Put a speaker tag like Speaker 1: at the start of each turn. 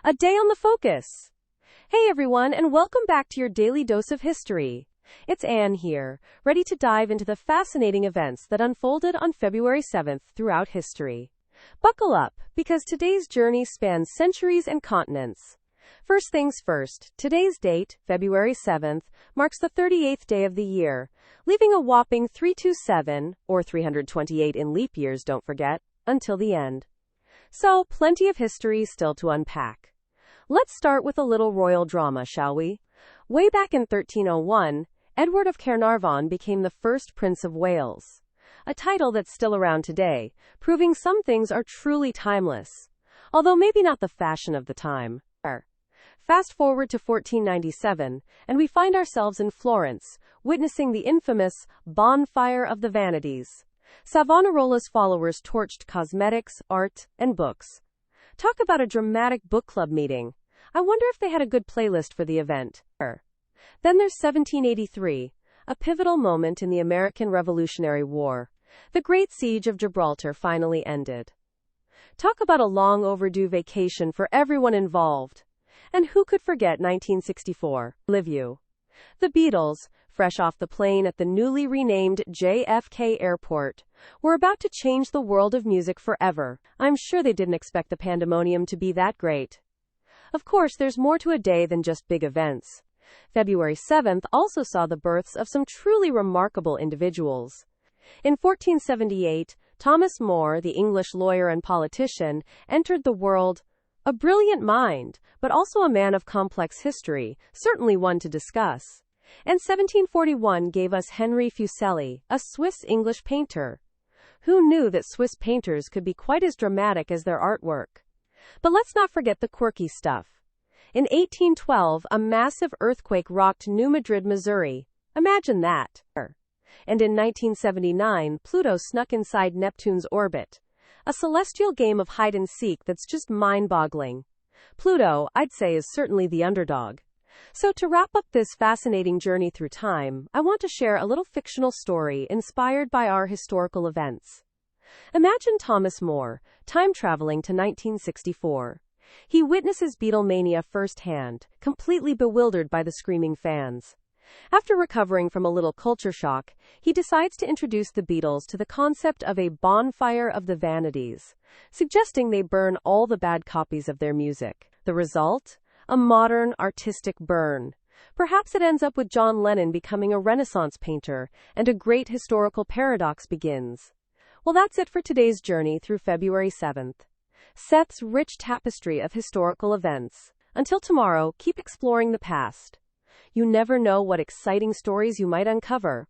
Speaker 1: A day on the focus. Hey everyone, and welcome back to your daily dose of history. It's Anne here, ready to dive into the fascinating events that unfolded on February 7th throughout history. Buckle up, because today's journey spans centuries and continents. First things first, today's date, February 7th, marks the 38th day of the year, leaving a whopping 327, or 328 in leap years, don't forget, until the end. So, plenty of history still to unpack. Let's start with a little royal drama, shall we? Way back in 1301, Edward of Caernarvon became the first Prince of Wales. A title that's still around today, proving some things are truly timeless. Although maybe not the fashion of the time. Fast forward to 1497, and we find ourselves in Florence, witnessing the infamous Bonfire of the Vanities. Savonarola's followers torched cosmetics, art, and books. Talk about a dramatic book club meeting. I wonder if they had a good playlist for the event. Then there's 1783, a pivotal moment in the American Revolutionary War. The Great Siege of Gibraltar finally ended. Talk about a long overdue vacation for everyone involved. And who could forget 1964? Live you. The Beatles, fresh off the plane at the newly renamed JFK Airport, were about to change the world of music forever. I'm sure they didn't expect the pandemonium to be that great. Of course, there's more to a day than just big events. February 7th also saw the births of some truly remarkable individuals. In 1478, Thomas More, the English lawyer and politician, entered the world. A brilliant mind, but also a man of complex history, certainly one to discuss. And 1741 gave us Henri Fuseli, a Swiss-English painter. Who knew that Swiss painters could be quite as dramatic as their artwork? But let's not forget the quirky stuff. In 1812, a massive earthquake rocked New Madrid, Missouri. Imagine that. And in 1979, Pluto snuck inside Neptune's orbit. A celestial game of hide-and-seek that's just mind-boggling. Pluto, I'd say, is certainly the underdog. So to wrap up this fascinating journey through time, I want to share a little fictional story inspired by our historical events. Imagine Thomas More, time-traveling to 1964. He witnesses Beatlemania firsthand, completely bewildered by the screaming fans. After recovering from a little culture shock, he decides to introduce the Beatles to the concept of a bonfire of the vanities, suggesting they burn all the bad copies of their music. The result? A modern, artistic burn. Perhaps it ends up with John Lennon becoming a Renaissance painter, and a great historical paradox begins. Well, that's it for today's journey through February 7th. Seth's rich tapestry of historical events. Until tomorrow, keep exploring the past. You never know what exciting stories you might uncover.